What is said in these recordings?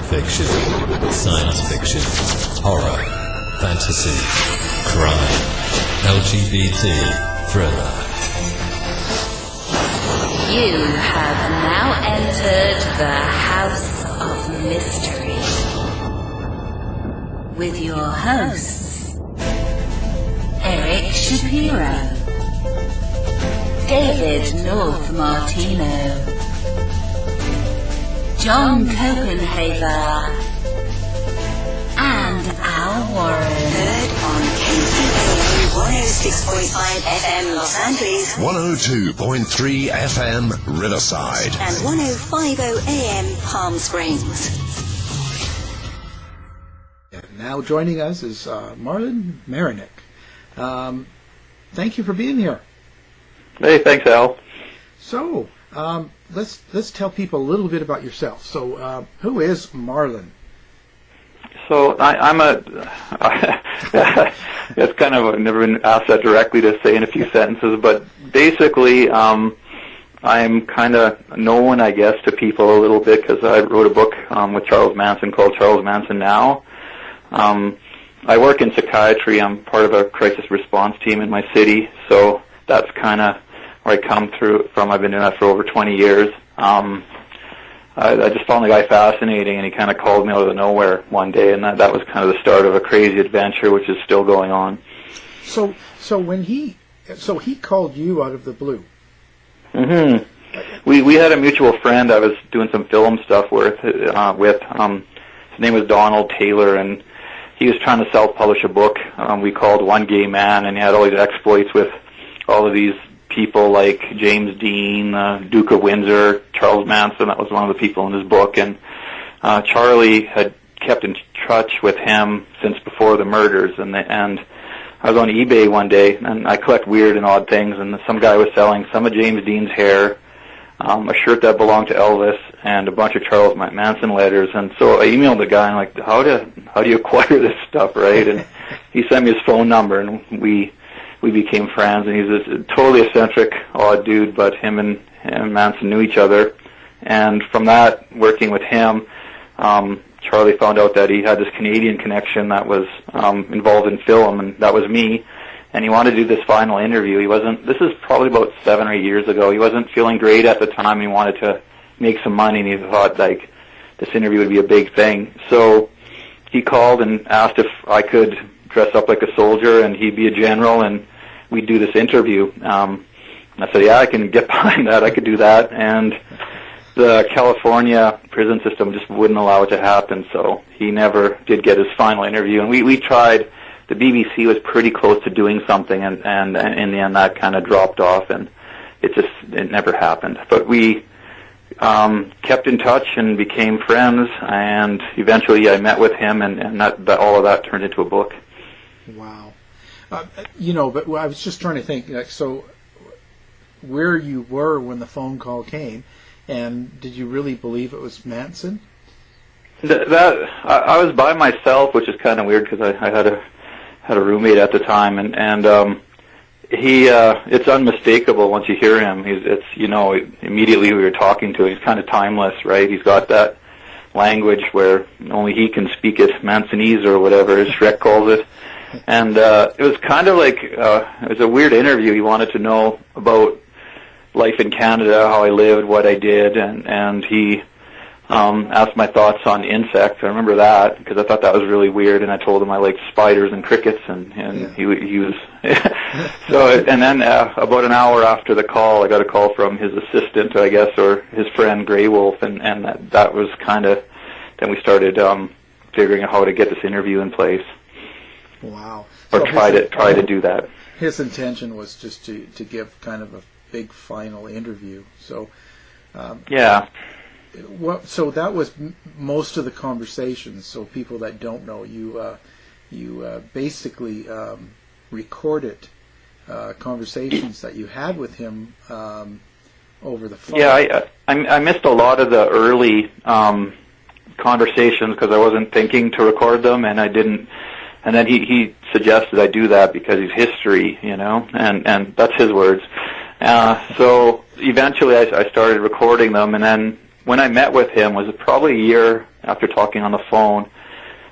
fiction, science fiction, horror, fantasy, crime, LGBT, thriller. You have now entered the House of Mystery with your hosts, Eric Shapiro, David North Martino, John Copenhaver, and Al Warren. Heard on KCAA 106.5 FM Los Angeles, 102.3 FM Riverside, and 105.0 AM Palm Springs. Now joining us is Marlin Marynick. Thank you for being here. Hey, thanks, Al. So, let's tell people a little bit about yourself. So, who is Marlin? So I'm a. It's kind of I've never been asked that directly to say in a few sentences, but basically, I'm kind of known, I guess, to people a little bit because I wrote a book with Charles Manson called Charles Manson Now. I work in psychiatry. I'm part of a crisis response team in my city, so that's kind of where I come through from. I've been doing that for over 20 years. I just found the guy fascinating, and he kind of called me out of nowhere one day, and that was kind of the start of a crazy adventure, which is still going on. So when he called you out of the blue. Mm-hmm. We had a mutual friend I was doing some film stuff with. His name was Donald Taylor, and he was trying to self-publish a book we called One Gay Man, and he had all these exploits with all of these people like James Dean, Duke of Windsor, Charles Manson. That was one of the people in his book, and Charlie had kept in touch with him since before the murders. And I was on eBay one day, and I collect weird and odd things, and some guy was selling some of James Dean's hair, a shirt that belonged to Elvis, and a bunch of Charles Manson letters. And so I emailed the guy, and like, how do you acquire this stuff, right? And he sent me his phone number, and we became friends, and he's this totally eccentric, odd dude, but him and Manson knew each other. And from that, working with him, Charlie found out that he had this Canadian connection that was involved in film, and that was me. And he wanted to do this final interview. This is probably about 7 or 8 years ago. He wasn't feeling great at the time. He wanted to make some money, and he thought, like, this interview would be a big thing. So he called and asked if I could dress up like a soldier and he'd be a general and we'd do this interview. And I said, yeah, I can get behind that. I could do that. And the California prison system just wouldn't allow it to happen, so he never did get his final interview. And we tried. The BBC was pretty close to doing something, and in the end that kind of dropped off, and it never happened. But we kept in touch and became friends, and eventually I met with him, and that all of that turned into a book. Wow. But I was just trying to think, like, so where you were when the phone call came, and did you really believe it was Manson? I was by myself, which is kind of weird because I had a roommate at the time, and he it's unmistakable once you hear him. Immediately we were talking to him. He's kind of timeless, right? He's got that language where only he can speak it, Mansonese or whatever, as Shrek calls it. And it was kind of like it was a weird interview. He wanted to know about life in Canada, how I lived, what I did, and he asked my thoughts on insects. I remember that because I thought that was really weird, and I told him I liked spiders and crickets, and yeah. he was so. And then about an hour after the call, I got a call from his assistant, I guess, or his friend Grey Wolf, and that was kind of. Then we started figuring out how to get this interview in place. Wow! Or try to do that. His intention was just to give kind of a big final interview. So yeah. So that was most of the conversations. So people that don't know, you basically recorded conversations that you had with him over the phone. Yeah, I missed a lot of the early conversations because I wasn't thinking to record them, and I didn't. And then he suggested I do that because he's history, and that's his words. So eventually I started recording them, and then when I met with him was probably a year after talking on the phone.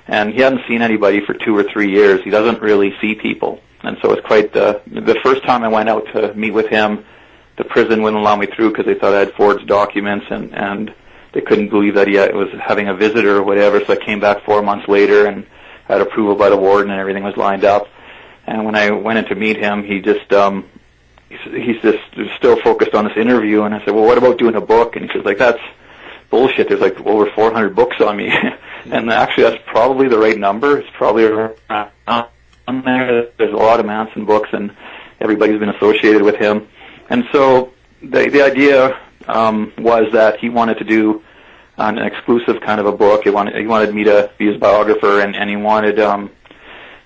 And he hadn't seen anybody for 2 or 3 years. He doesn't really see people. And so it's quite the first time I went out to meet with him, the prison wouldn't allow me through because they thought I had forged documents, and they couldn't believe that he was having a visitor or whatever. So I came back 4 months later and had approval by the warden, and everything was lined up. And when I went in to meet him, he's just still focused on this interview. And I said, well, what about doing a book? And he says, like, that's bullshit. There's like over 400 books on me. And actually, that's probably the right number. It's probably around there. There's a lot of Manson books, and everybody's been associated with him. And so the idea was that he wanted to do an exclusive kind of a book. He wanted me to be his biographer, and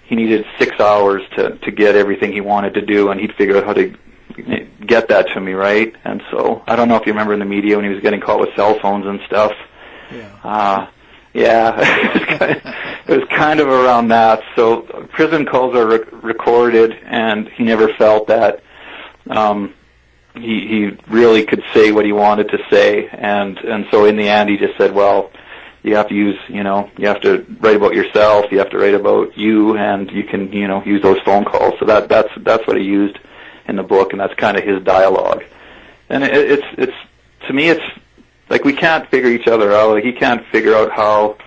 he needed 6 hours to get everything he wanted to do, and he'd figure out how to get that to me, right? And so I don't know if you remember in the media when he was getting caught with cell phones and stuff. Yeah, it was kind of around that. So prison calls are recorded, and he never felt that he really could say what he wanted to say, and so in the end he just said, well, you have to use, you have to write about yourself, you have to write about you, and you can, use those phone calls. So that's what he used in the book, and that's kind of his dialogue. And it's to me, it's like we can't figure each other out. Like he can't figure out how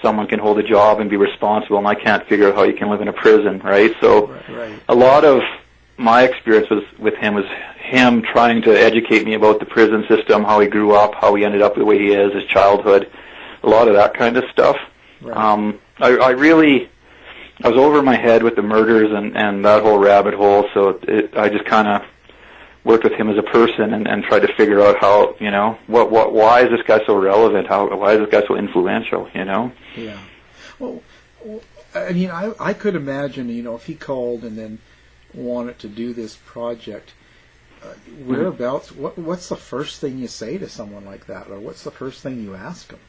someone can hold a job and be responsible, and I can't figure out how you can live in a prison, right? So Right. A lot of my experience with him was him trying to educate me about the prison system, how he grew up, how he ended up the way he is, his childhood, a lot of that kind of stuff. Right. I was over my head with the murders and that whole rabbit hole, so I just kind of worked with him as a person and tried to figure out how, why is this guy so relevant? Why is this guy so influential, Yeah. Well, I mean, I could imagine, if he called and then wanted to do this project, whereabouts, what's the first thing you say to someone like that, or what's the first thing you ask him?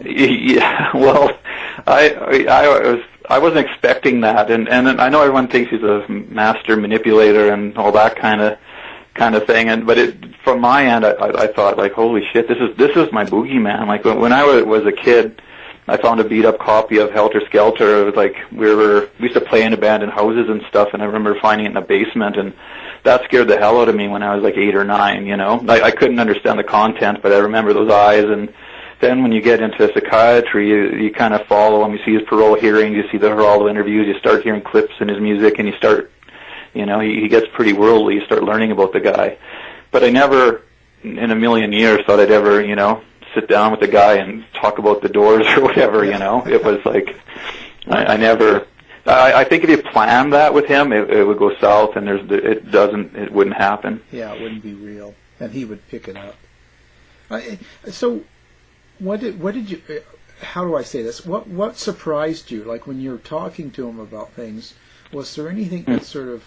Yeah, well, I wasn't expecting that, and I know everyone thinks he's a master manipulator and all that kind of thing, but from my end, I thought, like, holy shit, this is my boogeyman. Like when I was a kid, I found a beat up copy of Helter Skelter. It was like we used to play in abandoned houses and stuff, and I remember finding it in the basement, and that scared the hell out of me when I was like 8 or 9. I couldn't understand the content, but I remember those eyes. And then when you get into psychiatry, you kind of follow him. You see his parole hearings, you see the Geraldo interviews, you start hearing clips in his music, and you start, he gets pretty worldly. You start learning about the guy. But I never, in a million years, thought I'd ever, sit down with a guy and talk about the Doors or whatever. It was like I never. I think if you planned that with him, it would go south, and it wouldn't happen. Yeah, it wouldn't be real, and he would pick it up. So, what did you? How do I say this? What surprised you? Like when you're talking to him about things, was there anything that sort of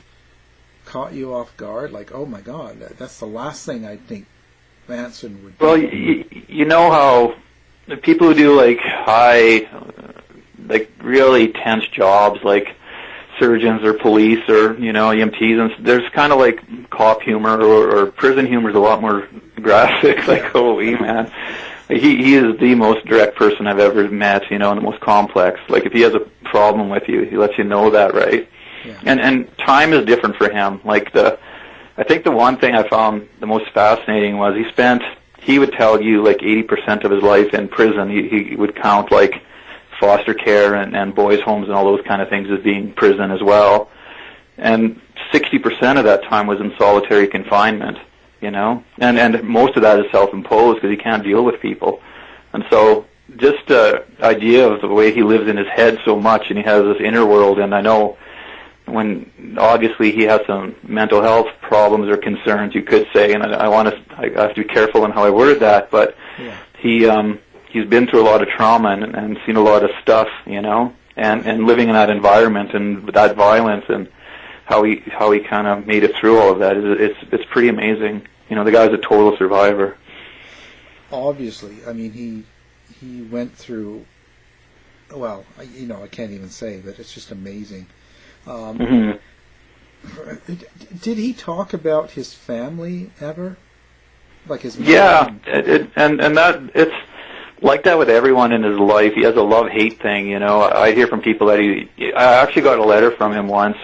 caught you off guard? Like, oh my God, that's the last thing I think Manson would do. Well, you know how the people who do like like really tense jobs, like surgeons or police or EMTs, and there's kind of like cop humor or prison humor is a lot more graphic. Like, holy man, he is the most direct person I've ever met. And the most complex. Like if he has a problem with you, he lets you know that, right? Yeah. And time is different for him. Like I think the one thing I found the most fascinating was he would tell you like 80% of his life in prison. He would count like foster care and boys' homes and all those kind of things as being prison as well. And 60% of that time was in solitary confinement, and most of that is self-imposed because he can't deal with people. And so just the idea of the way he lives in his head so much, and he has this inner world, and I know when obviously he has some mental health problems or concerns, you could say, and I have to be careful in how I word that, but yeah. He's been through a lot of trauma and seen a lot of stuff, and living in that environment and that violence and how he kind of made it through all of that it's pretty amazing. The guy's a total survivor. Obviously, I mean he went through. Well, I can't even say, but it's just amazing. Did he talk about his family ever? Like his mom? Yeah, and that it's like that with everyone in his life. He has a love-hate thing, you know. I hear from people that I actually got a letter from him once,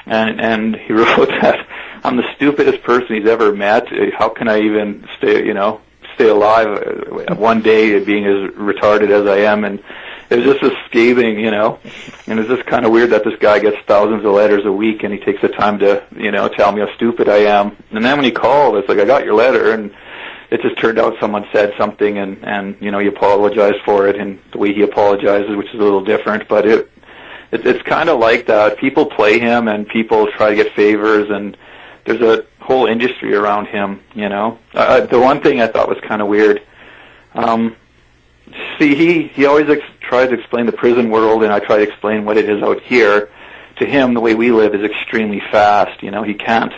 and he wrote that I'm the stupidest person he's ever met. How can I even stay alive one day being as retarded as I am? And it was just a scathing, you know. And it's just kind of weird that this guy gets thousands of letters a week, and he takes the time to, you know, tell me how stupid I am. And then when he called, it's like, I got your letter, and it just turned out someone said something, and you know, he apologized for it, and the way he apologizes, which is a little different, but it's kind of like that. People play him, and people try to get favors, and there's a whole industry around him, you know. The one thing I thought was kind of weird, he always tries to explain the prison world, and I try to explain what it is out here. To him, the way we live is extremely fast, you know. He can't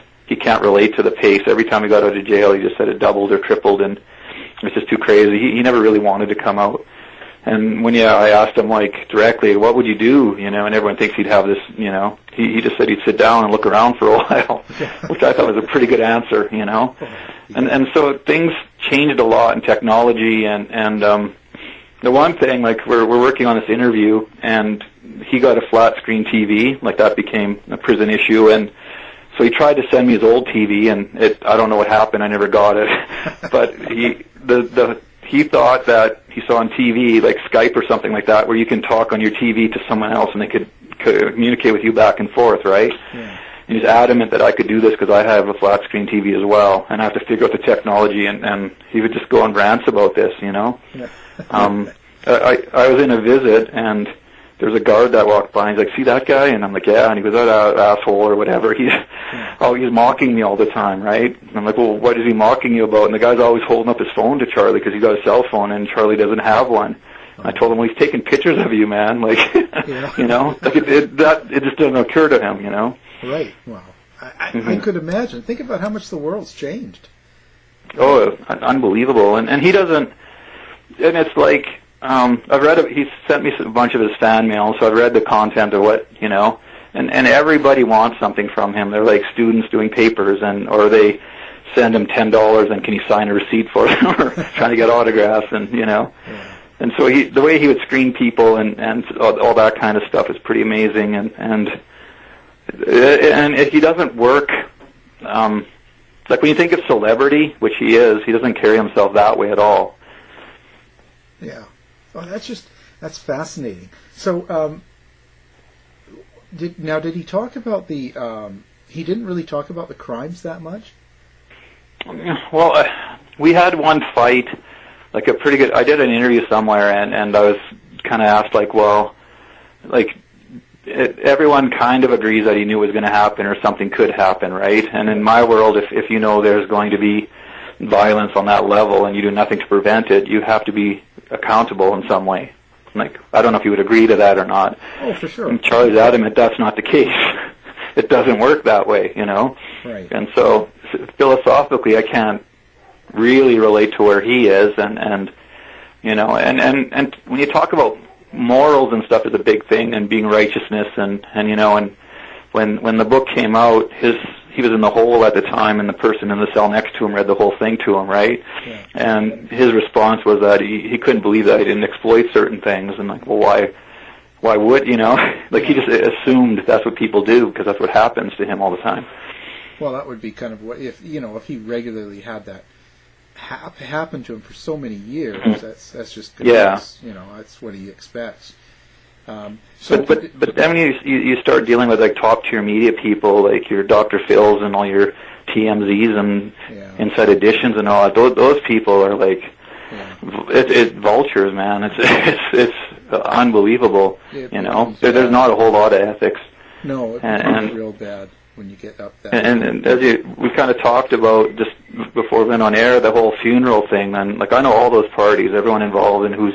relate to the pace. Every time he got out of jail, he just said it doubled or tripled, and it's just too crazy. He never really wanted to come out. And when I asked him, like, directly, what would you do, you know, and everyone thinks he'd have this, you know, he just said he'd sit down and look around for a while, which I thought was a pretty good answer, you know. And so things changed a lot in technology, and the one thing, like, we're working on this interview, and he got a flat screen TV, like that became a prison issue, and so he tried to send me his old TV, and I don't know what happened. I never got it. But he thought that he saw on TV, like Skype or something like that, where you can talk on your TV to someone else, and they could communicate with you back and forth, right? Yeah. And he's adamant that I could do this because I have a flat screen TV as well, and I have to figure out the technology, and he would just go on rants about this, you know? Yeah. I was in a visit, and there's a guard that walked by, and he's like, see that guy? And I'm like, yeah. And he goes, that asshole or whatever. He's mocking me all the time, right? And I'm like, well, what is he mocking you about? And the guy's always holding up his phone to Charlie because he's got a cell phone, and Charlie doesn't have one. And I told him, well, he's taking pictures of you, man. Like, you know, like it just doesn't occur to him, you know? Right. Well, I could imagine. Think about how much the world's changed. Oh, unbelievable. And he doesn't, and it's like, I've read, he sent me a bunch of his fan mail, so I've read the content of what, you know, and everybody wants something from him. They're like students doing papers, or they send him $10 and can you sign a receipt for them, or trying to get autographs, and, you know. Yeah. And so the way he would screen people and all that kind of stuff is pretty amazing, and if he doesn't work, like when you think of celebrity, which he is, he doesn't carry himself that way at all. Yeah. Oh, that's fascinating. So, did he talk about he didn't really talk about the crimes that much? Well, we had one fight, like I did an interview somewhere, and I was kind of asked, like, well, like, everyone kind of agrees that he knew it was going to happen or something could happen, right? And in my world, if you know there's going to be violence on that level and you do nothing to prevent it, you have to be accountable in some way. Like, I don't know if you would agree to that or not. Oh, for sure. And Charlie's adamant that's not the case. It doesn't work that way, you know? Right. And so, philosophically, I can't really relate to where he is, and you know, and when you talk about morals and stuff is a big thing, and being righteousness, and you know, and when the book came out, he was in the hole at the time, and the person in the cell next to him read the whole thing to him, right? Yeah. And his response was that he couldn't believe that I didn't exploit certain things, and like, well, why would, you know? Like, he just assumed that's what people do because that's what happens to him all the time. Well, that would be kind of what, if he regularly had that happen to him for so many years, that's just good. Yeah. You know, that's what he expects. But then when you start dealing with like top tier media people, like your Dr. Phil's and all your TMZs and Inside Editions and all that, those people are like, it's vultures, man. It's unbelievable. You know, there's not a whole lot of ethics. No, it becomes real bad when you get up that. And as we kind of talked about just before we went on air, the whole funeral thing. And like, I know all those parties, everyone involved, and who's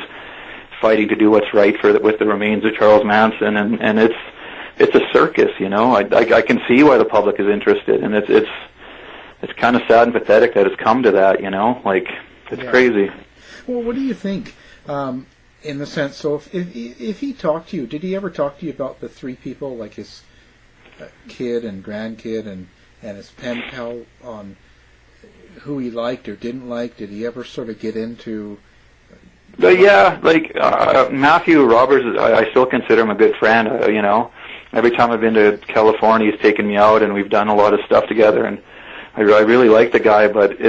fighting to do what's right with the remains of Charles Manson, and it's a circus, you know. I can see why the public is interested, and it's kind of sad and pathetic that it's come to that, you know. Like, it's crazy. Well, what do you think? In the sense, so if he talked to you, did he ever talk to you about the three people, like his kid and grandkid and his pen pal, on who he liked or didn't like? Did he ever sort of get into But yeah, like Matthew Roberts, I still consider him a good friend. You know, every time I've been to California, he's taken me out, and we've done a lot of stuff together. And I really like the guy, but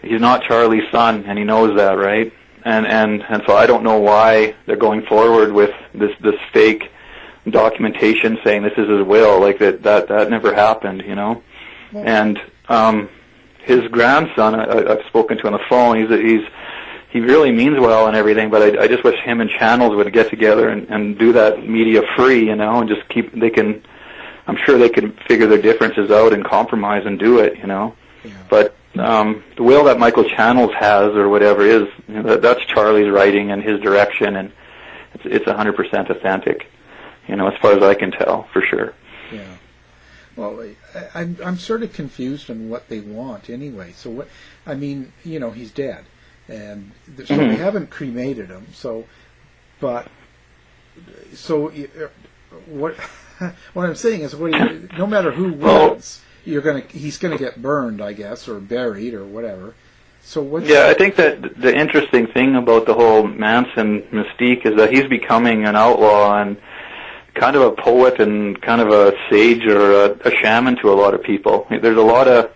he's not Charlie's son, and he knows that, right? And so I don't know why they're going forward with this fake documentation saying this is his will. Like that never happened, you know. And his grandson, I've spoken to on the phone. He really means well and everything, but I just wish him and Channels would get together and do that media free, you know, and just I'm sure they could figure their differences out and compromise and do it, you know. Yeah. But the will that Michael Channels has or whatever is, you know, that's Charlie's writing and his direction, and it's 100% authentic, you know, as far as I can tell, for sure. Yeah. Well, I'm sort of confused on what they want anyway. So what? I mean, you know, he's dead. And so they haven't cremated him. So what? What I'm saying is, no matter who wins, he's gonna get burned, I guess, or buried, or whatever. So what? Yeah, I think that the interesting thing about the whole Manson mystique is that he's becoming an outlaw and kind of a poet and kind of a sage or a shaman to a lot of people. There's a lot of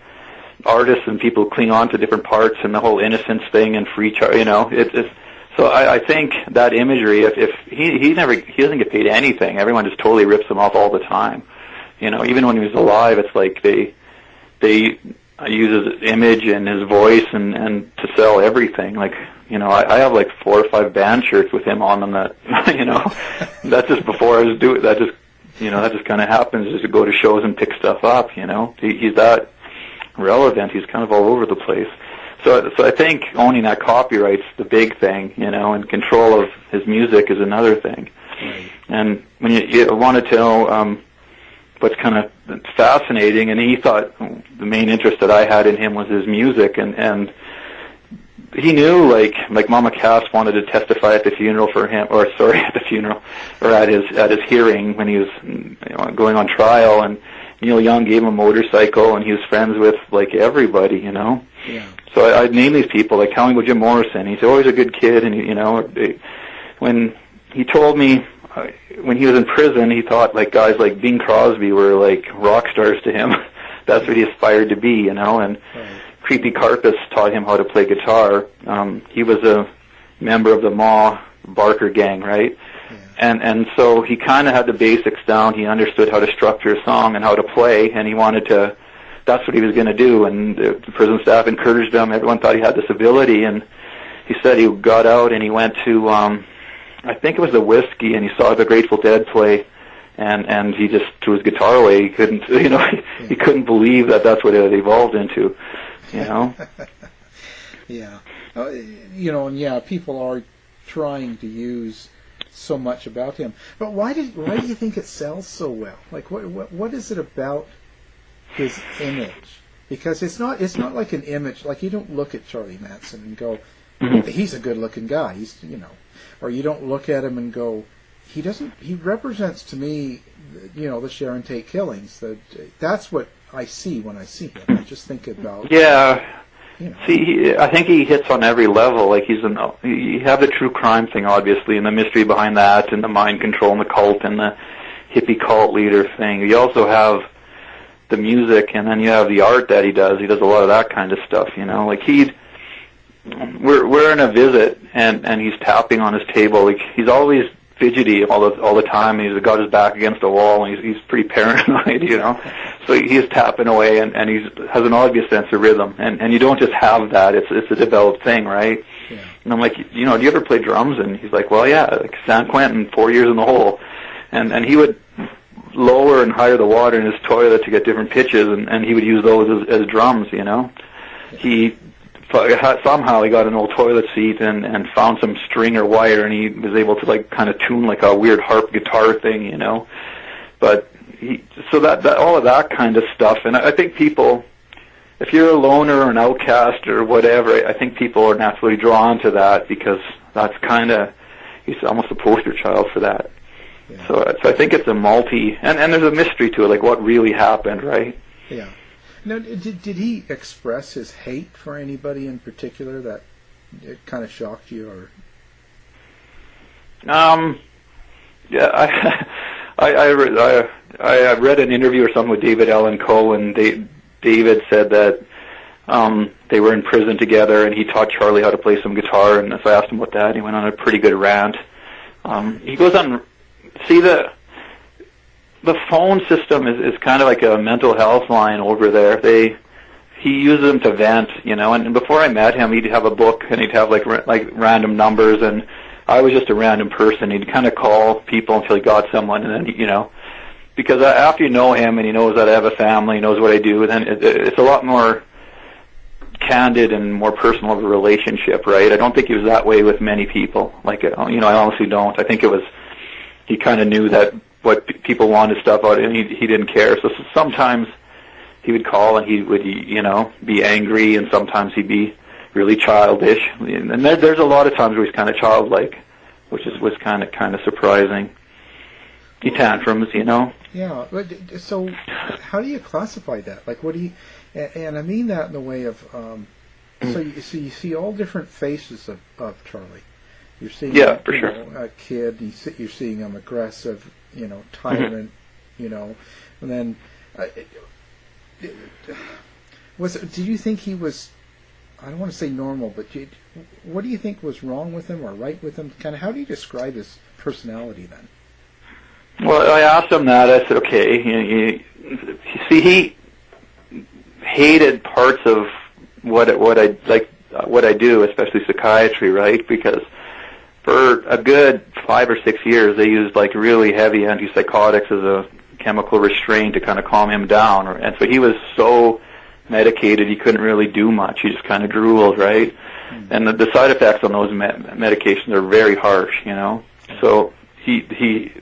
artists and people cling on to different parts, and the whole innocence thing and free charge, you know, so I think that imagery, if he doesn't get paid anything, everyone just totally rips him off all the time, you know. Even when he was alive, it's like they use his image and his voice and to sell everything. Like, you know, I have like 4 or 5 band shirts with him on them that, you know, that's just before I was doing that. Just, you know, that just kind of happens just to go to shows and pick stuff up, you know. He's that relevant. He's kind of all over the place. So I think owning that copyright's the big thing, you know, and control of his music is another thing. Right. And when you want to tell what's kind of fascinating, and he thought the main interest that I had in him was his music, and he knew, like Mama Cass wanted to testify at the funeral for him, or at his hearing when he was, you know, going on trial, and Neil Young gave him a motorcycle, and he was friends with, like, everybody, you know. Yeah. So I'd name these people, like telling about Jim Morrison. He's always a good kid, and, you know, when he told me when he was in prison, he thought, like, guys like Bing Crosby were, like, rock stars to him. That's what he aspired to be, you know, and Creepy Carpus taught him how to play guitar. He was a member of the Ma Barker gang, right? And so he kind of had the basics down. He understood how to structure a song and how to play, and he wanted to, that's what he was going to do. And the prison staff encouraged him. Everyone thought he had this ability, and he said he got out and he went to, I think it was the Whiskey, and he saw the Grateful Dead play, and he just threw his guitar away. He couldn't, you know, he couldn't believe that that's what it had evolved into, you know? Yeah. You know, and yeah, people are trying to use so much about him, but why do you think it sells so well? Like, what is it about his image? Because it's not like an image. Like, you don't look at Charlie Manson and go, he's a good-looking guy. He's, you know, or you don't look at him and go, he represents to me, you know, the Sharon Tate killings. That's what I see when I see him. I just think about, yeah. You know. See, I think he hits on every level. Like, you have the true crime thing, obviously, and the mystery behind that, and the mind control and the cult and the hippie cult leader thing. You also have the music, and then you have the art that he does. He does a lot of that kind of stuff, you know. Like, we're in a visit, and he's tapping on his table. Like, he's always fidgety all the time. He's got his back against the wall, and he's pretty paranoid, you know. So he's tapping away, and he has an obvious sense of rhythm. And you don't just have that; it's a developed thing, right? Yeah. And I'm like, you know, do you ever play drums? And he's like, well, yeah, like San Quentin, 4 years in the hole, and he would lower and higher the water in his toilet to get different pitches, and he would use those as drums, you know. He somehow he got an old toilet seat and found some string or wire, and he was able to, like, kind of tune like a weird harp guitar thing, you know. But so that all of that kind of stuff, and I think people, if you're a loner or an outcast or whatever, I think people are naturally drawn to that because that's kind of, he's almost a poster child for that. Yeah. So I think it's a and there's a mystery to it, like what really happened, right? Yeah. Now, did he express his hate for anybody in particular that it kind of shocked you, or Yeah, I read an interview or something with David Allen Coe, and David said that they were in prison together, and he taught Charlie how to play some guitar. And so I asked him about that, and he went on a pretty good rant. He goes on. See, the phone system is kind of like a mental health line over there. He uses them to vent, And before I met him, he'd have a book, and he'd have like random numbers, and I was just a random person. He'd kind of call people until he got someone, and then because after you know him and he knows that I have a family, he knows what I do, then it's a lot more candid and more personal of a relationship, right? I don't think he was that way with many people. I honestly don't. I think it was he kind of knew that what people wanted stuff out, and he didn't care. So sometimes he would call and he would be angry, and sometimes he'd be really childish. And there's a lot of times where he's kind of childlike, which was kind of surprising. He tantrums, Yeah. So how do you classify that? Like, what do you? And I mean that in the way of. So you see all different faces of Charlie. You're seeing for sure. A kid. You're seeing him aggressive, tyrant, and then did you think he was? I don't want to say normal, but what do you think was wrong with him or right with him? Kind of, how do you describe his personality then? Well, I asked him that. I said, okay, he hated parts of what I do, especially psychiatry, right? Because for a good 5 or 6 years, they used like really heavy antipsychotics as a chemical restraint to kind of calm him down, and so he was so medicated he couldn't really do much. He just kind of drooled, right? And the side effects on those medications are very harsh, So he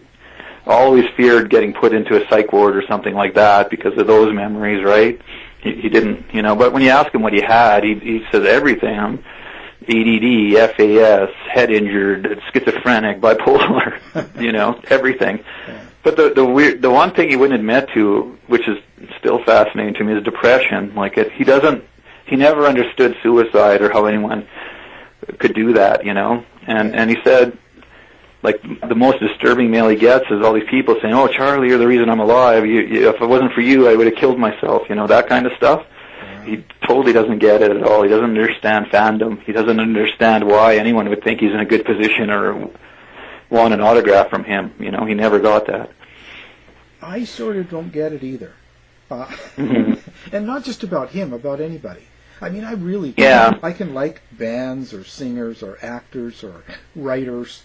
always feared getting put into a psych ward or something like that because of those memories, right? He didn't, But when you ask him what he had, he says everything. I'm ADD, FAS, head injured, schizophrenic, bipolar, everything. But the one thing he wouldn't admit to, which is still fascinating to me, is depression. He never understood suicide or how anyone could do that, And he said, like, the most disturbing mail he gets is all these people saying, "Oh, Charlie, you're the reason I'm alive. If it wasn't for you, I would have killed myself." That kind of stuff. Yeah. He totally doesn't get it at all. He doesn't understand fandom. He doesn't understand why anyone would think he's in a good position or want an autograph from him. He never got that. I sort of don't get it either. And not just about him, about anybody. I mean, I really can. Yeah. I can like bands or singers or actors or writers.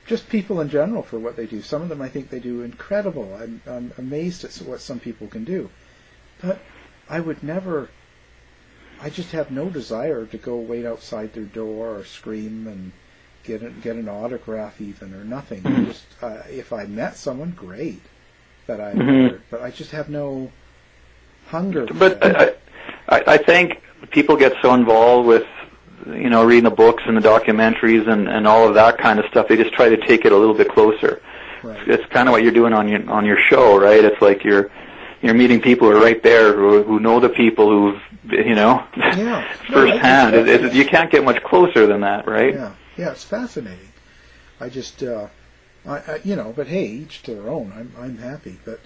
Just people in general for what they do. Some of them I think they do incredible. I'm amazed at what some people can do. But I would never, I just have no desire to go wait outside their door or scream and get an autograph even or nothing. Just if I met someone, great, that I admired. But I just have no hunger for But that. I think people get so involved with reading the books and the documentaries and all of that kind of stuff. They just try to take it a little bit closer. Right. It's kind of what you're doing on your show, right? It's like you're meeting people who are right there who know the people who've firsthand. You can't get much closer than that, right? Yeah, it's fascinating. I just but hey, each to their own. I'm happy, but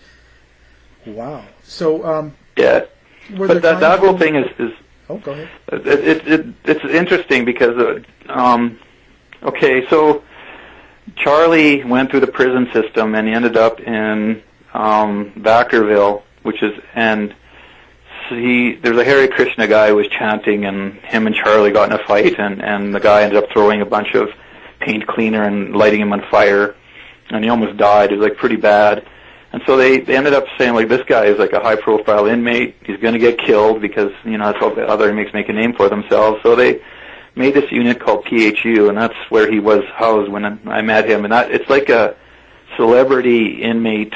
wow. So yeah, but that whole thing is. Oh, go ahead. It's interesting because, so Charlie went through the prison system and he ended up in Vacaville, there's a Hare Krishna guy who was chanting, and him and Charlie got in a fight, and the guy ended up throwing a bunch of paint cleaner and lighting him on fire, and he almost died. It was like pretty bad. And so they ended up saying, like, this guy is like a high-profile inmate. He's going to get killed because, that's how the other inmates make a name for themselves. So they made this unit called PHU, and that's where he was housed when I met him. And it's like a celebrity inmate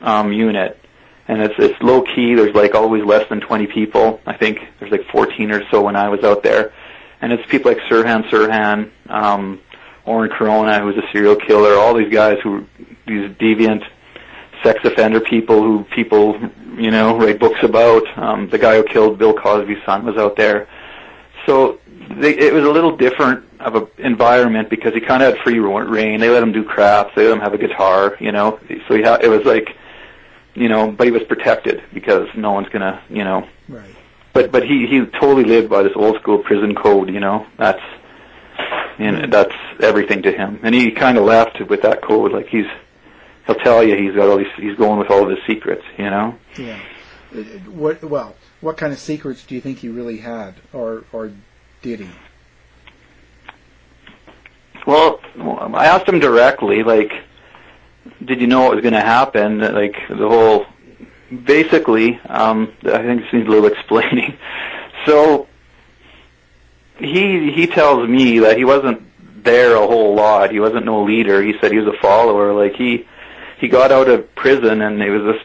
unit, and it's low-key. There's, like, always less than 20 people. I think there's, like, 14 or so when I was out there. And it's people like Sirhan, Oren Corona, who's a serial killer, all these guys these deviant sex offender people write books about. The guy who killed Bill Cosby's son was out there. So it was a little different of an environment because he kind of had free reign. They let him do crafts. They let him have a guitar, you know. So it was like, you know, but he was protected because no one's gonna, you know. Right. But he totally lived by this old school prison code, you know. That's everything to him. And he kind of left with that code. Like he'll tell you he's going with all of his secrets, you know. Yeah. What kind of secrets do you think he really had, or did he? Well, I asked him directly, like, did you know what was going to happen? Like, the whole, basically, I think this needs a little explaining. So, he tells me that he wasn't there a whole lot. He wasn't no leader. He said he was a follower. Like, he got out of prison, and it was this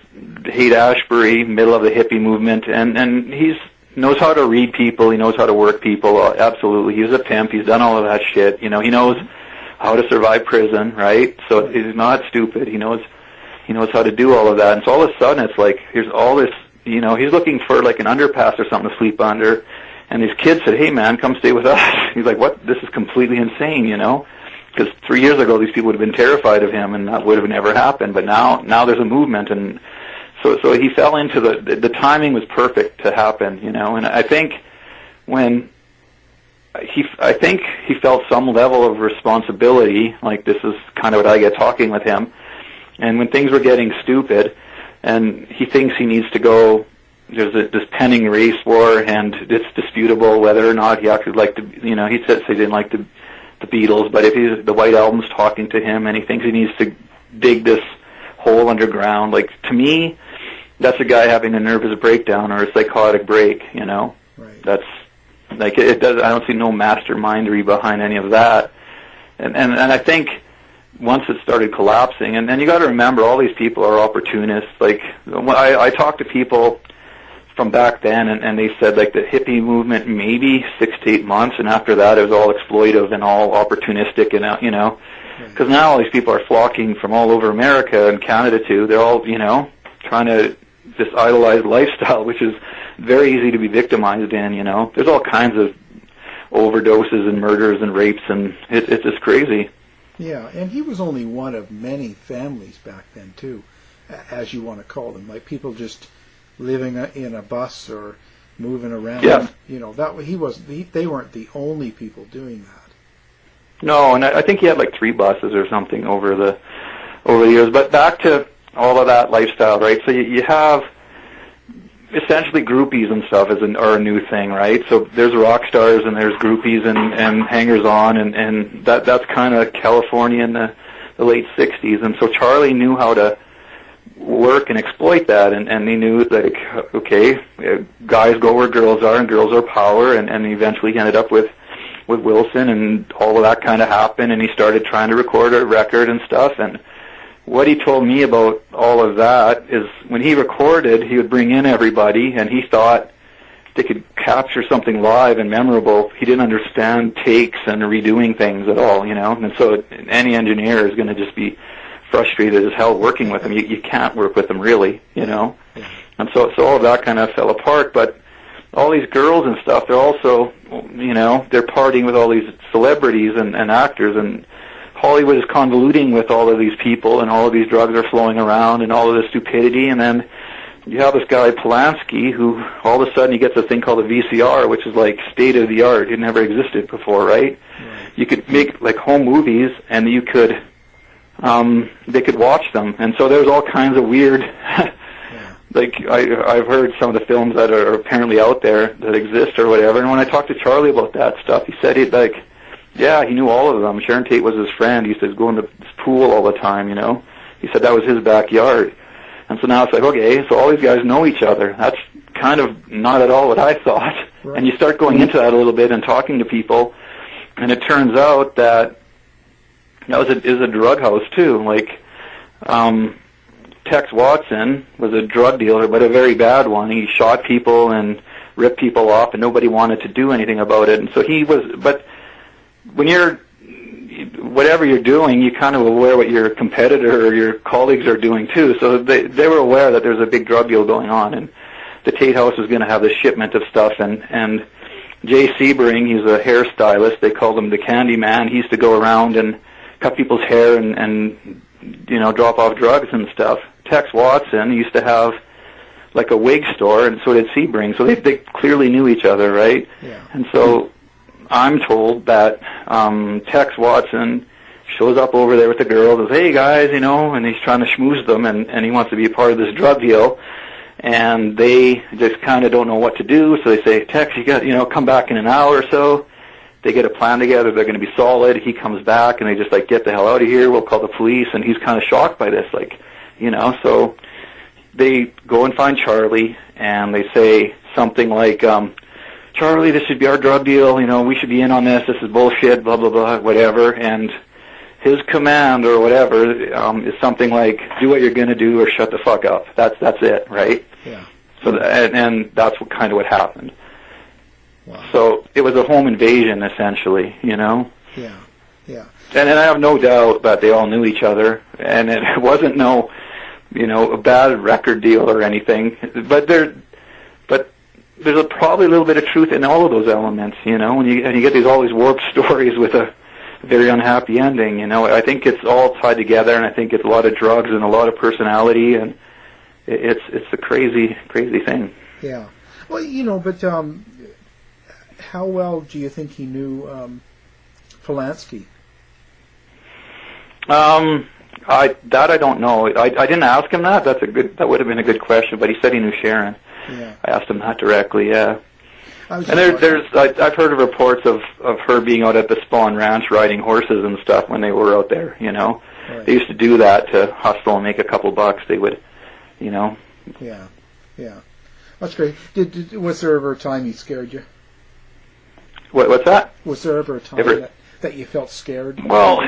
Haight-Ashbury, middle of the hippie movement, and he knows how to read people. He knows how to work people. Absolutely. He was a pimp. He's done all of that shit. You know, he knows how to survive prison, right? So he's not stupid. He knows how to do all of that. And so all of a sudden it's like, here's all this, you know, he's looking for like an underpass or something to sleep under. And these kids said, hey man, come stay with us. He's like, what? This is completely insane, you know? Because 3 years ago these people would have been terrified of him and that would have never happened. But now there's a movement, and so he fell into the timing was perfect to happen, you know. And I think he felt some level of responsibility, like this is kind of what I get talking with him. And when things were getting stupid, and he thinks he needs to go, there's this pending race war, and it's disputable whether or not he actually liked to, you know, he says he didn't like the Beatles, but if the White Album's talking to him, and he thinks he needs to dig this hole underground, like, to me, that's a guy having a nervous breakdown or a psychotic break, you know. Right. That's, like, it does. I don't see no mastermindery behind any of that. And I think once it started collapsing, and you got to remember, all these people are opportunists. Like, when I talked to people from back then, and they said, like, the hippie movement maybe 6 to 8 months, and after that it was all exploitive and all opportunistic, and you know, because now all these people are flocking from all over America and Canada too. They're all, you know, trying to this idolized lifestyle, which is very easy to be victimized in, you know. There's all kinds of overdoses and murders and rapes, and it's just crazy. Yeah, and he was only one of many families back then too, as you want to call them, like people just living in a bus or moving around. Yeah. You know, they weren't the only people doing that. No, and I think he had like 3 buses or something over the years. But back to all of that lifestyle, right? So you have essentially groupies and stuff are a new thing, right? So there's rock stars and there's groupies and hangers-on, and that's kind of California in the late 60s. And so Charlie knew how to work and exploit that, and he knew, like, okay, guys go where girls are, and girls are power, and eventually he ended up with Wilson, and all of that kind of happened, and he started trying to record a record and stuff. And what he told me about all of that is when he recorded, he would bring in everybody, and he thought they could capture something live and memorable. He didn't understand takes and redoing things at all, you know. And so any engineer is going to just be frustrated as hell working with him. You can't work with them, really, you know. And so all of that kind of fell apart. But all these girls and stuff, they're also, you know, they're partying with all these celebrities and actors, and Hollywood is convoluting with all of these people, and all of these drugs are flowing around, and all of this stupidity. And then you have this guy Polanski, who all of a sudden he gets a thing called a VCR, which is like state of the art. It never existed before, right? You could make like home movies, and you could they could watch them. And so there's all kinds of weird like I've heard some of the films that are apparently out there that exist or whatever. And when I talked to Charlie about that stuff, he said he knew all of them. Sharon Tate was his friend. He used to go in this pool all the time, you know. He said that was his backyard. And so now it's like, okay, so all these guys know each other. That's kind of not at all what I thought. Right. And you start going into that a little bit and talking to people, and it turns out that is a drug house too. Like, Tex Watson was a drug dealer, but a very bad one. He shot people and ripped people off, and nobody wanted to do anything about it. And so but when whatever you're doing, you're kind of aware what your competitor or your colleagues are doing too. So they were aware that there's a big drug deal going on, and the Tate House was going to have this shipment of stuff, and Jay Sebring, he's a hairstylist. They called him the Candy Man. He used to go around and cut people's hair and drop off drugs and stuff. Tex Watson used to have like a wig store, and so did Sebring. So they clearly knew each other, right? Yeah. And so I'm told that Tex Watson shows up over there with the girls, says, "Hey guys," and he's trying to schmooze them, and he wants to be a part of this drug deal. And they just kind of don't know what to do, so they say, "Tex, you got, come back in an hour or so." They get a plan together. They're going to be solid. He comes back, and they just get the hell out of here. We'll call the police. And he's kind of shocked by this, So they go and find Charlie, and they say something like, "Charlie, this should be our drug deal. We should be in on this. This is bullshit. Blah blah blah, whatever." And his command or whatever is something like, "Do what you're going to do, or shut the fuck up." That's it, right? Yeah. So and that's kind of what happened. Wow. So it was a home invasion, essentially, Yeah. And I have no doubt that they all knew each other, and it wasn't a bad record deal or anything. But there's probably a little bit of truth in all of those elements, when you get all these warped stories with a very unhappy ending. I think it's all tied together, and I think it's a lot of drugs and a lot of personality, and it's a crazy, crazy thing. Yeah. Well, but how well do you think he knew Polanski? I don't know. I didn't ask him that. That would have been a good question, but he said he knew Sharon. Yeah. I asked him that directly. Yeah. And I've heard of reports of her being out at the Spawn Ranch riding horses and stuff when they were out there. Right. They used to do that to hustle and make a couple bucks. They would, Yeah. That's great. Was there ever a time he scared you? What's that? Was there ever a time that you felt scared? Well,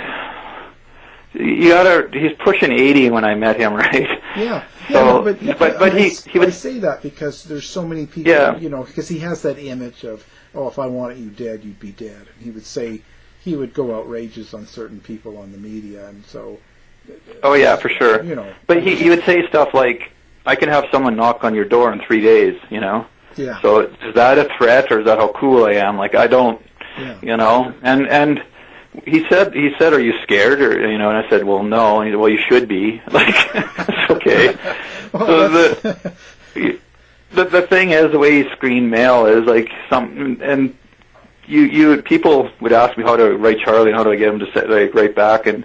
he's pushing 80 when I met him, right? Yeah. So, but he would say that because there's so many people, because he has that image of, if I wanted you dead, you'd be dead. And he would go outrageous on certain people on the media, and so. Oh yeah, for sure. But he would say stuff like, "I can have someone knock on your door in 3 days," Yeah. So is that a threat, or is that how cool I am? I don't, and he said, "Are you scared?" Or and I said, "Well, no." And he said, "Well, you should be." It's okay. Well, so the thing is, the way he screened mail is and people would ask me how to write Charlie and how do I get him to write back, and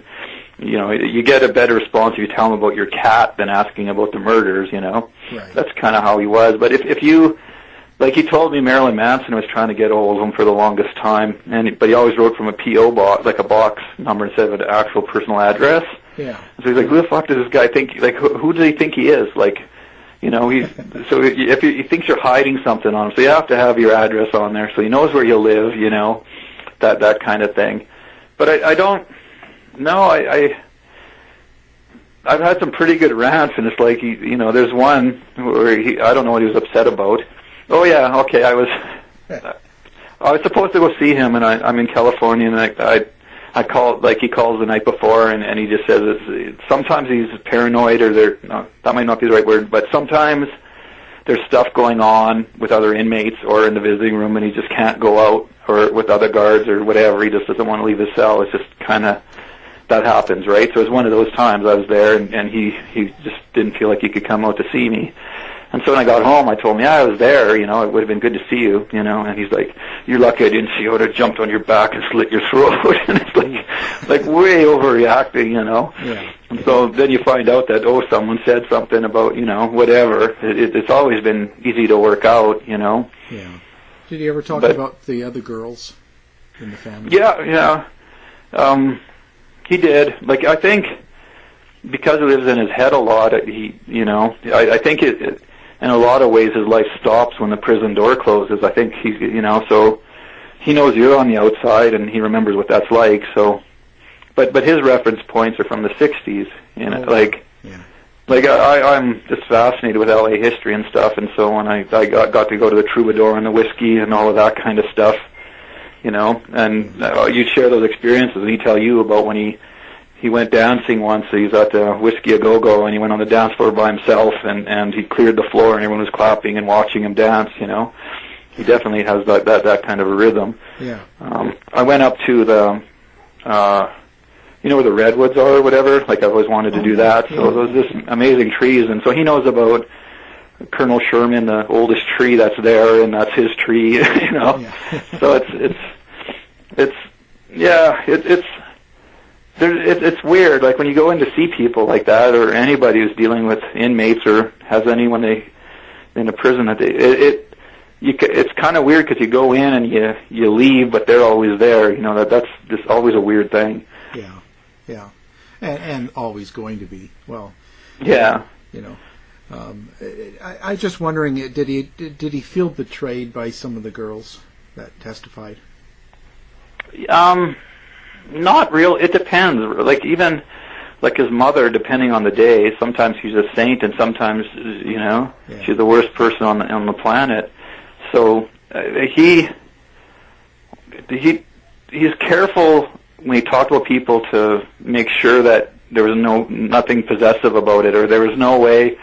you get a better response if you tell him about your cat than asking about the murders. Right. That's kind of how he was. But if you he told me Marilyn Manson was trying to get hold of him for the longest time, but he always wrote from a P.O. box, like a box number instead of an actual personal address. Yeah. So he's like, "Who the fuck does this guy think? Who does he think he is?" So if he thinks you're hiding something on him, so you have to have your address on there so he knows where you live. That kind of thing. But I don't. No, I've had some pretty good rants, and it's there's one where I don't know what he was upset about. Oh yeah, okay. I was supposed to go see him, and I'm in California, and I call he calls the night before, and he just says sometimes he's paranoid, or that might not be the right word, but sometimes there's stuff going on with other inmates or in the visiting room, and he just can't go out or with other guards or whatever. He just doesn't want to leave his cell. It's just kind of that happens, right? So it was one of those times I was there, and he just didn't feel like he could come out to see me. And so when I got home, I told him, "Yeah, I was there. It would have been good to see you." And he's like, "You're lucky I didn't see you. I would have jumped on your back and slit your throat." And it's like way overreacting, Yeah. And so then you find out that someone said something about whatever. It's always been easy to work out, Yeah. Did he ever talk about the other girls in the family? Yeah. He did. I think because it lives in his head a lot, I think it in a lot of ways his life stops when the prison door closes. I think he's, so he knows you're on the outside and he remembers what that's like. So, but his reference points are from the 60s, I'm just fascinated with LA history and stuff. And so when I got to go to the Troubadour and the whiskey and all of that kind of stuff, and you'd share those experiences, and he'd tell you about when he went dancing once. He was at the Whiskey A Go-Go, and he went on the dance floor by himself, and he cleared the floor, and everyone was clapping and watching him dance, He definitely has that kind of a rhythm. Yeah. I went up to the, where the redwoods are or whatever. Like, I've always wanted to do that. So those just amazing trees, and so he knows about Colonel Sherman, the oldest tree that's there, and that's his tree. Yeah. So it's weird. Like, when you go in to see people like that, or anybody who's dealing with inmates or has anyone in a prison, that it's kind of weird because you go in and you leave, but they're always there. That's just always a weird thing. Yeah, and always going to be. Well, yeah. I just wondering, did he feel betrayed by some of the girls that testified? Not real. It depends. Like, even like his mother, depending on the day, sometimes she's a saint, and sometimes she's the worst person on the planet. So he's careful when he talked about people to make sure that there was nothing possessive about it, or there was no way.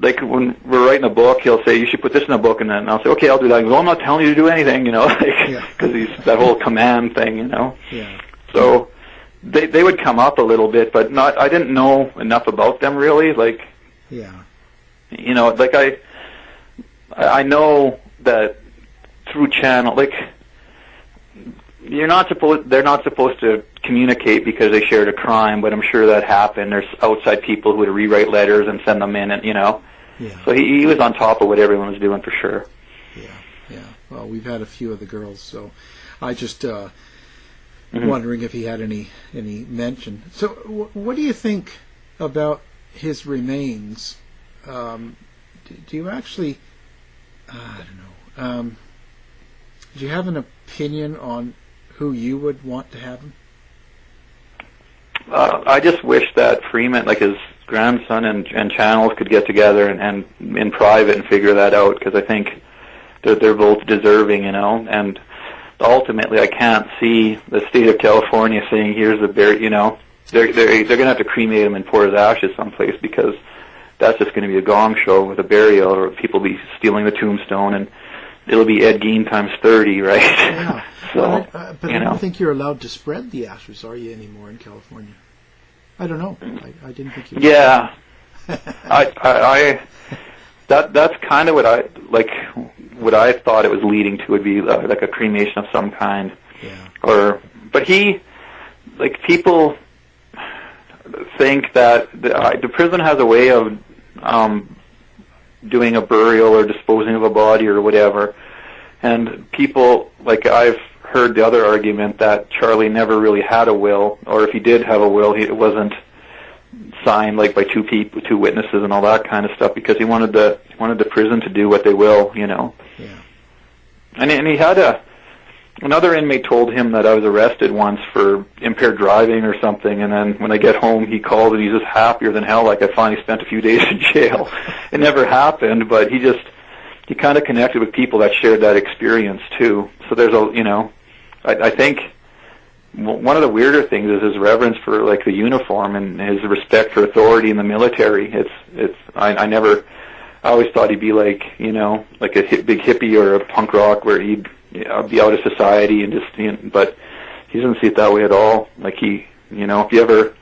Like, when we're writing a book, he'll say, "You should put this in a book," and then I'll say, "Okay, I'll do that." He goes, "I'm not telling you to do anything," because he's that whole command thing, Yeah. So they would come up a little bit, but not. I didn't know enough about them really. Like, like I know that through channel, like, they're not supposed to communicate because they shared a crime, but I'm sure that happened. There's outside people who would rewrite letters and send them in, and So he was on top of what everyone was doing for sure. Yeah. Well, we've had a few of the girls, so I just wondering if he had any mention. So, what do you think about his remains? Do you actually? I don't know. Do you have an opinion on who you would want to have him? I just wish that Freeman, like his grandson and Channels, could get together and in private and figure that out, because I think they're both deserving, and ultimately I can't see the state of California saying, "Here's the burial," they're going to have to cremate him and pour his ashes someplace, because that's just going to be a gong show with a burial, or people be stealing the tombstone, and it'll be Ed Gein times 30, right? Yeah. So, but I don't think you're allowed to spread the ashes, are you, anymore in California? I don't know. I didn't think you were. Yeah. That's kind of what I thought it was leading to, would be like a cremation of some kind. Yeah. But people think that the prison has a way of doing a burial or disposing of a body or whatever, and people, like, I've heard the other argument that Charlie never really had a will, or if he did have a will, it wasn't signed like by two witnesses and all that kind of stuff, because he wanted the prison to do what they will, Yeah. And he had another inmate told him that I was arrested once for impaired driving or something, and then when I get home, he calls and he's just happier than hell, like I finally spent a few days in jail. It never happened, but he kind of connected with people that shared that experience too. So there's I think one of the weirder things is his reverence for, like, the uniform and his respect for authority in the military. I always thought he'd be like, like a big hippie or a punk rock, where he'd be out of society and just, but he doesn't see it that way at all. Like, if you ever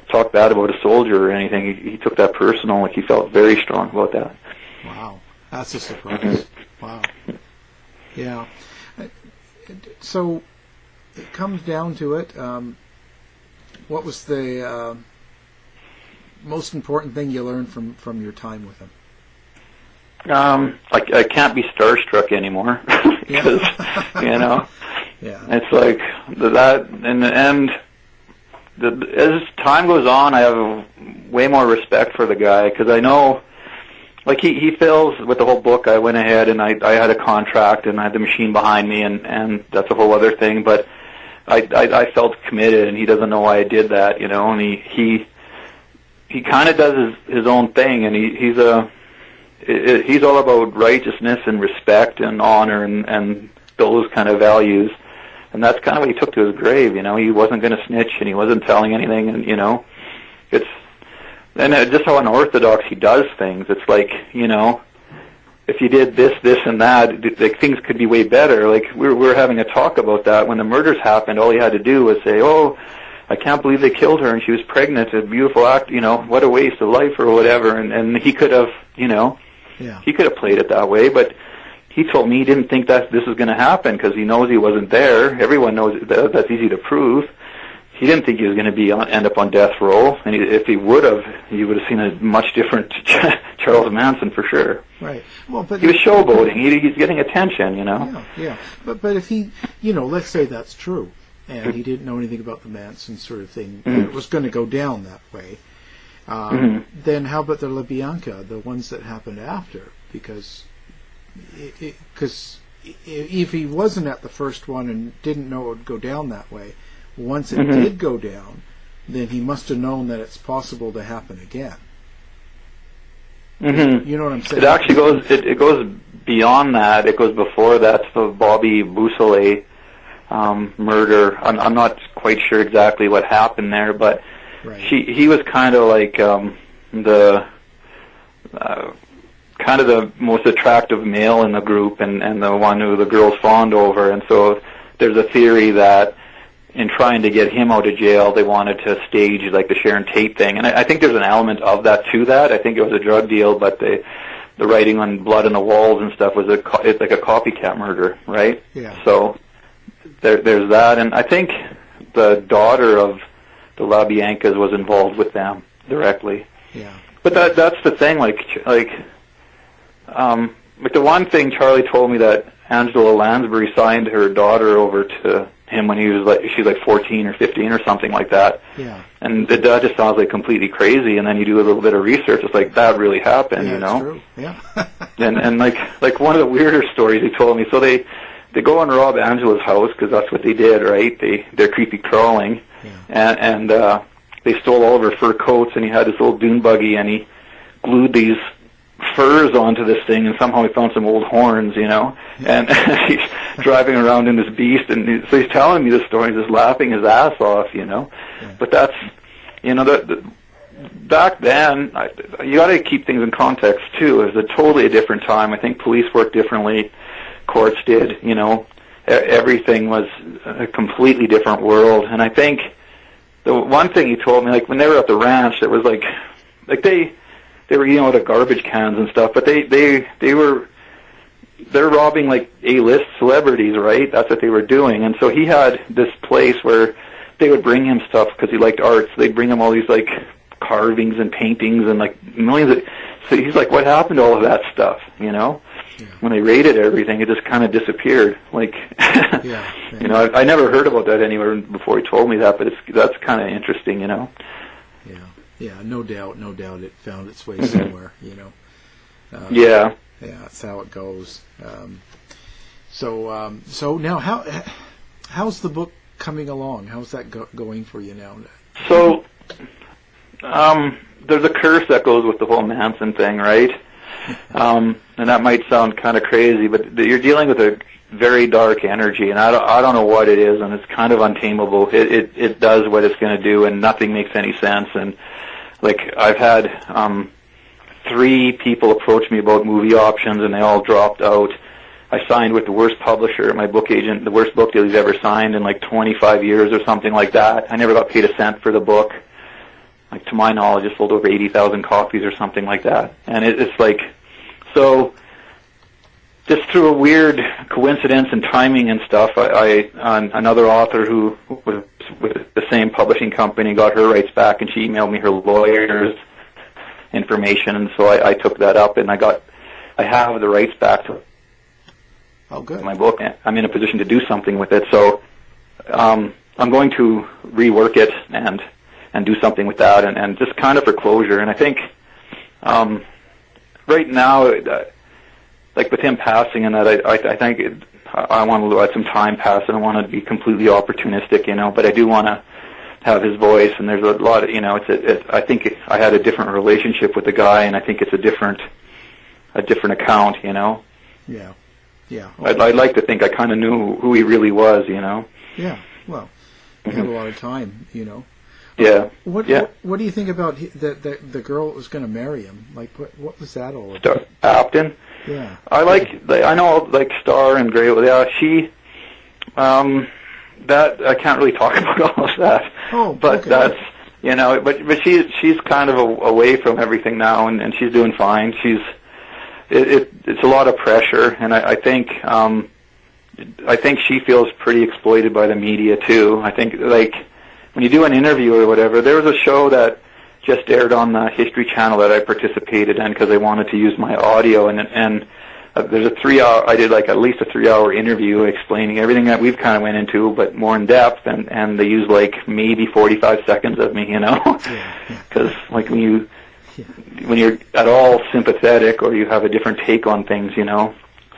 talk bad about a soldier or anything, he took that personal. Like, he felt very strong about that. Wow, that's a surprise. Wow. Yeah. So it comes down to it. What was the most important thing you learned from your time with him? I can't be starstruck anymore, because Yeah. it's like that. In the end, as time goes on, I have way more respect for the guy, because I know, like, he feels with the whole book. I went ahead and I had a contract and I had the machine behind me, and that's a whole other thing. But I felt committed, and he doesn't know why I did that, and he kind of does his own thing, and he's all about righteousness and respect and honor and those kind of values, and that's kind of what he took to his grave. He wasn't going to snitch, and he wasn't telling anything, and just how unorthodox he does things. It's like, if you did this, this, and that, like things could be way better. Like we were having a talk about that when the murders happened. All he had to do was say, "Oh, I can't believe they killed her, and she was pregnant. A beautiful act, what a waste of life," or whatever. And he could have, he could have played it that way, but he told me he didn't think that this was going to happen because he knows he wasn't there. Everyone knows that's easy to prove. He didn't think he was going to end up on death row, and if he would have, you would have seen a much different Charles Manson for sure. Right. Well, but he was showboating. He's getting attention, Yeah. But if he, let's say that's true, and he didn't know anything about the Manson sort of thing, and it was going to go down that way. Then how about the LaBianca, the ones that happened after? Because if he wasn't at the first one and didn't know it would go down that way, once it did go down, then he must have known that it's possible to happen again. You know what I'm saying? It actually goes. It goes beyond that. It goes before that. The Bobby Beausoleil murder. I'm not quite sure exactly what happened there, but he was kind of like the most attractive male in the group, and the one who the girls fawned over. And so there's a theory that in trying to get him out of jail, they wanted to stage like the Sharon Tate thing, and I think there's an element of that to that. I think it was a drug deal, but the writing on blood on the walls and stuff was it's like a copycat murder, right? Yeah. So there's that, and I think the daughter of the LaBiancas was involved with them directly. Yeah. But that's the thing, like the one thing Charlie told me that Angela Lansbury signed her daughter over to him when she's like 14 or 15 or something like that. Yeah. And that just sounds like completely crazy. And then you do a little bit of research, it's like that really happened, It's true. Yeah. and like one of the weirder stories he told me. So they go and rob Angela's house because that's what they did, right? They're creepy crawling, and they stole all of her fur coats, and he had this old dune buggy, and he glued these furs onto this thing, and somehow he found some old horns, and he's driving around in this beast, and so he's telling me this story, and he's just laughing his ass off, But that's, back then, you got to keep things in context too. It was a totally different time. I think police worked differently, courts did, everything was a completely different world. And I think the one thing he told me, like when they were at the ranch, it was like they were eating out of garbage cans and stuff, but they're robbing like A-list celebrities, right? That's what they were doing. And so he had this place where they would bring him stuff because he liked art. So they'd bring him all these like carvings and paintings and like millions of. So he's like, what happened to all of that stuff? When they raided everything, it just kind of disappeared. Like, I never heard about that anywhere before he told me that, but that's kind of interesting, Yeah, no doubt it found its way somewhere, Yeah, that's how it goes. So now, how's the book coming along? How's that going for you now? So, there's a curse that goes with the whole Manson thing, right? And that might sound kind of crazy, but you're dealing with a very dark energy, and I don't know what it is, and it's kind of untamable. It does what it's going to do, and nothing makes any sense. And like I've had 3 people approach me about movie options, and they all dropped out. I signed with the worst publisher, my book agent, the worst book deal he's ever signed in like 25 years or something like that. I never got paid a cent for the book. Like to my knowledge, it sold over 80,000 copies or something like that. And it's like, so just through a weird coincidence and timing and stuff, another author who was with the same publishing company got her rights back, and she emailed me her lawyer's information, and so I took that up, and I have the rights back to my book. I'm in a position to do something with it, so I'm going to rework it and do something with that, and just kind of for closure. And I think right now, like with him passing and that, I think I want to let some time pass. I don't want to be completely opportunistic, but I do want to have his voice. And there's a lot of, I think I had a different relationship with the guy, and I think it's a different account, Yeah. Okay. I'd like to think I kind of knew who he really was, Yeah. Well, he had a lot of time, Yeah. What do you think about the girl that was going to marry him? Like, what was that all about? Upton? Yeah. I know like Star and Grey. Yeah, she. That I can't really talk about all of that. Oh, but okay. that's but she's kind of away from everything now, and she's doing fine. It's a lot of pressure, and I think she feels pretty exploited by the media too. I think like when you do an interview or whatever, there was a show that just aired on the History Channel that I participated in because they wanted to use my audio, and there's a 3-hour. I did like at least a 3-hour interview explaining everything that we've kind of went into, but more in depth. And they used like maybe 45 seconds of me, because like when you're at all sympathetic or you have a different take on things,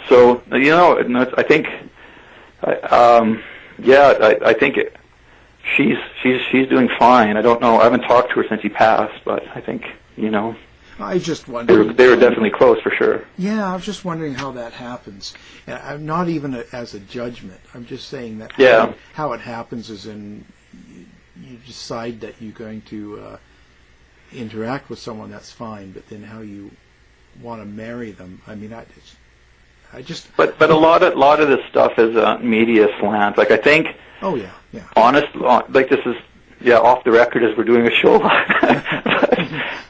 So I think, I think she's doing fine. I don't know. I haven't talked to her since he passed, but I think I just wondered. They were definitely close for sure. Yeah, I was just wondering how that happens. And I'm not even as a judgment. I'm just saying that how it happens is you decide that you're going to interact with someone, that's fine, but then how you want to marry them. I mean, I just. But a lot of this stuff is media slant. Like I think. Oh yeah. Honest, like this is off the record as we're doing a show.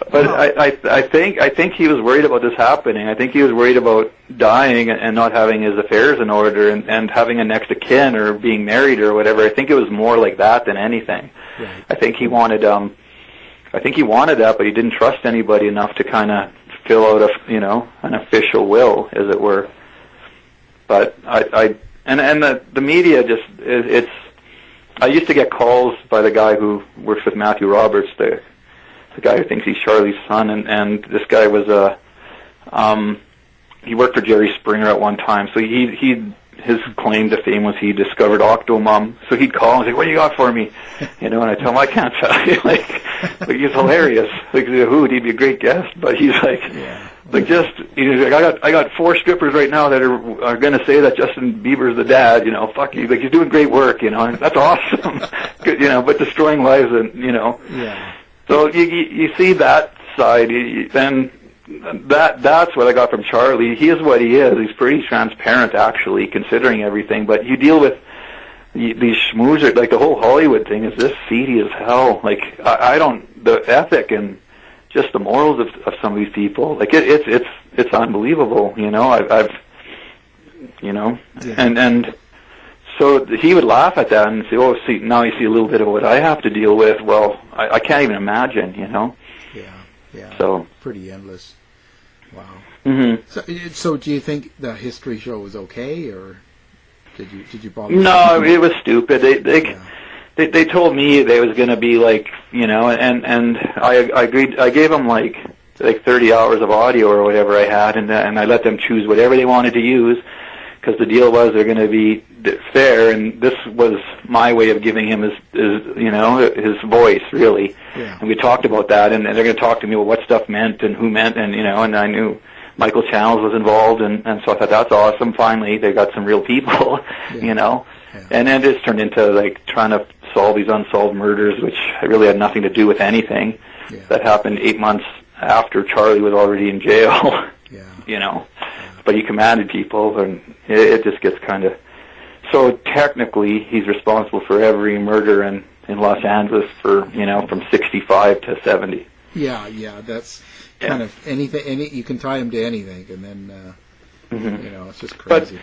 But I think he was worried about this happening. I think he was worried about dying and not having his affairs in order and having a next of kin or being married or whatever. I think it was more like that than anything. Right. I think he wanted that, but he didn't trust anybody enough to kind of fill out an official will, as it were. But the media just it's. I used to get calls by the guy who works with Matthew Roberts, the guy who thinks he's Charlie's son, and this guy was he worked for Jerry Springer at one time, so his claim to fame was he discovered Octomum. So he'd call and say, "What do you got for me?" And I tell him I can't tell you. Like he's hilarious. Like who? He'd be a great guest, but he's like. Yeah. Like he's like, I got 4 strippers right now that are going to say that Justin Bieber's the dad. Fuck you. Like he's doing great work. And that's awesome. Good, but destroying lives and Yeah. So you see that side. Then that's what I got from Charlie. He is what he is. He's pretty transparent actually, considering everything. But you deal with these schmoozers. Like the whole Hollywood thing is just seedy as hell. Like I don't the ethic and. Just the morals of some of these people, like it's unbelievable, I've and so he would laugh at that and say, "Oh, see, now you see a little bit of what I have to deal with." Well, I can't even imagine, Yeah. So pretty endless. Wow. Mm-hmm. So do you think the history show was okay, or did you bother? No, it was stupid. They told me they was going to be like, and I agreed. I gave them like 30 hours of audio or whatever I had, and I let them choose whatever they wanted to use, because the deal was they're going to be fair, and this was my way of giving him his voice, really. Yeah. And we talked about that, and they're going to talk to me about what stuff meant and who meant, and and I knew Michael Channels was involved, and so I thought that's awesome. Finally, they got some real people, Yeah. And then it just turned into like trying to solve these unsolved murders, which really had nothing to do with anything. Yeah. That happened 8 months after Charlie was already in jail. Yeah. But he commanded people, and it just gets kind of. So technically, he's responsible for every murder in Los Angeles for from 65 to 70. Yeah. That's kind of anything. You can tie him to anything, and then. It's just crazy.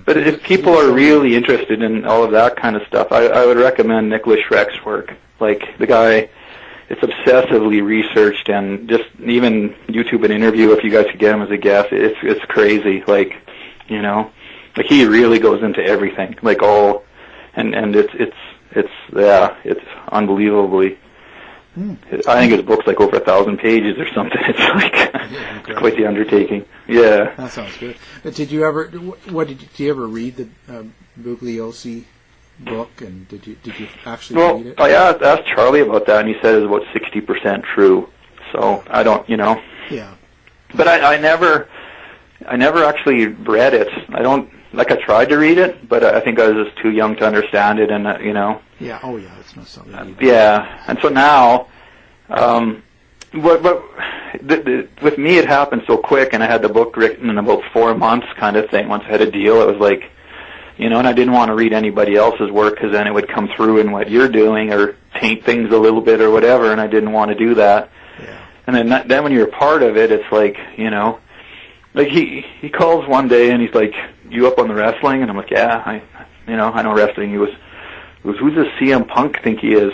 But if people are really interested in all of that kind of stuff, I would recommend Nicholas Schreck's work. Like the guy, it's obsessively researched, and just even YouTube an interview if you guys could get him as a guest. It's crazy. Like like he really goes into everything. Like all, and it's unbelievably. I think his book's like over 1,000 pages or something. It's like it's quite the undertaking. Yeah. That sounds good. Did you ever? Did you ever read the Bugliosi book? And did you actually read it? I asked Charlie about that, and he said it's about 60% true. So I don't, Yeah. But I never actually read it. I don't. Like I tried to read it, but I think I was just too young to understand it, and Yeah. Oh, yeah. It's not something. Yeah, and so now, but with me it happened so quick, and I had the book written in about 4 months kind of thing. Once I had a deal, it was like, you know, and I didn't want to read anybody else's work because then it would come through in what you're doing or taint things a little bit or whatever, and I didn't want to do that. Yeah. And then when you're a part of it, it's like, you know, like he calls one day and he's like, "You up on the wrestling?" And I'm like, "Yeah, I know wrestling." He was, "Who's this CM Punk think he is?"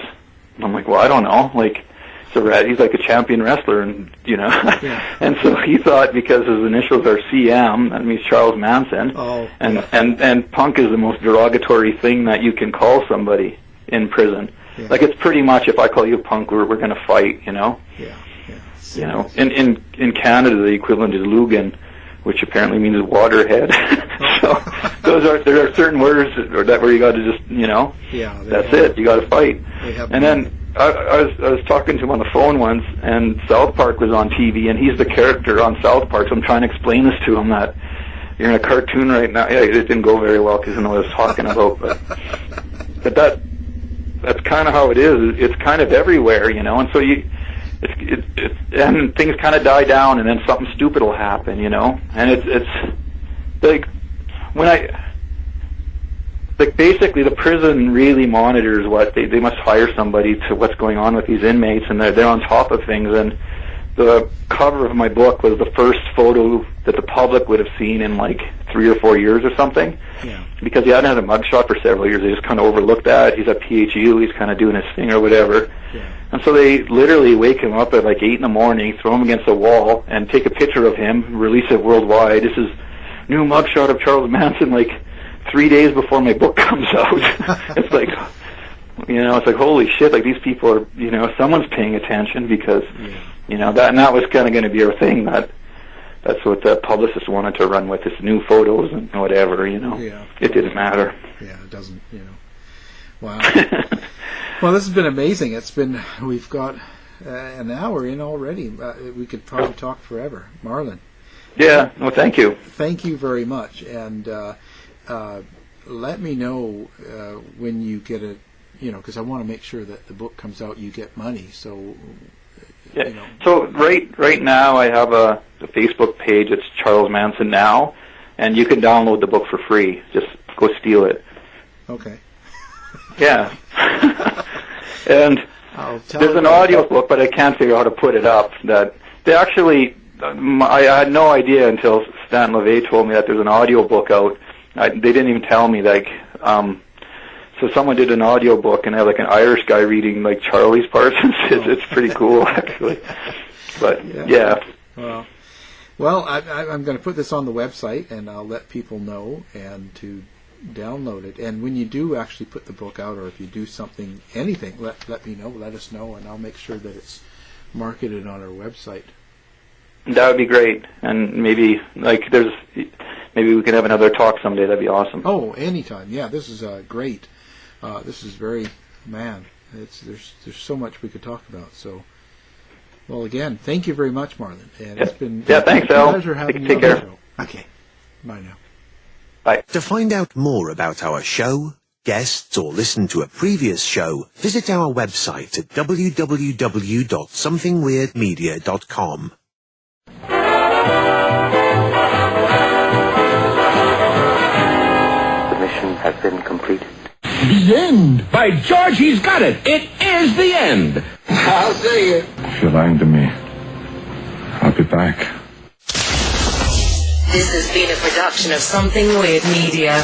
And I'm like, "Well, I don't know. Like, he's like a champion wrestler, and you know." Yeah. And so he thought because his initials are CM, that means Charles Manson. Oh. And Punk is the most derogatory thing that you can call somebody in prison. Yeah. Like, it's pretty much, if I call you Punk, we're going to fight, you know. Yeah. You know, in Canada the equivalent is Lugan, which apparently means waterhead. So there are certain words where you got to just, you know, that's it. You got to fight. And then I was talking to him on the phone once, and South Park was on TV, and he's the character on South Park. So I'm trying to explain this to him, that you're in a cartoon right now. Yeah, it didn't go very well because I know what I was talking about, but that's kind of how it is. It's kind of everywhere, you know, and so and things kind of die down, and then something stupid will happen, you know. And it's like basically the prison really monitors what they must hire somebody to what's going on with these inmates, and they're on top of things. And the cover of my book was the first photo that the public would have seen in like 3 or 4 years or something. Yeah. Because he hadn't had a mugshot for several years. They just kind of overlooked that. He's at PHU. He's kind of doing his thing or whatever. Yeah. And so they literally wake him up at like 8 in the morning, throw him against a wall, and take a picture of him, release it worldwide. This is new mugshot of Charles Manson, like 3 days before my book comes out. It's like, you know, it's like, holy shit, like these people are, you know, someone's paying attention because, you know, that was kind of going to be our thing. That's what the publicist wanted to run with, this new photos and whatever, you know. Yeah. It didn't matter. Yeah, it doesn't, you know. Wow. Well, this has been amazing. We've got an hour in already. We could probably talk forever. Marlin. Yeah, well, thank you. Thank you very much. And let me know when you get it, you know, because I want to make sure that the book comes out, you get money. So, yeah. You know. So right now I have a Facebook page. It's Charles Manson Now, and you can download the book for free. Just go steal it. Okay. Yeah. And there's an audio book, but I can't figure out how to put it up. That they actually, I had no idea until Stan LeVay told me that there's an audio book out. They didn't even tell me, like, so someone did an audio book, and they have like an Irish guy reading like Charlie's parts. It's pretty cool, actually. But yeah. Well, I'm going to put this on the website, and I'll let people know and to download it. And when you do actually put the book out, or if you do something, anything, let me know. Let us know, and I'll make sure that it's marketed on our website. That would be great. And maybe maybe we can have another talk someday. That'd be awesome. Oh, anytime. Yeah, this is great. This is very, man. There's so much we could talk about. So, well, again, thank you very much, Marlin. And it's been thanks, Al. a pleasure having you take on care. the show. Okay, bye now. Bye. To find out more about our show, guests, or listen to a previous show, visit our website at www.somethingweirdmedia.com. The mission has been completed. The end! By George, he's got it! It is the end! I'll see you. If you're lying to me, I'll be back. This has been a production of Something Weird Media.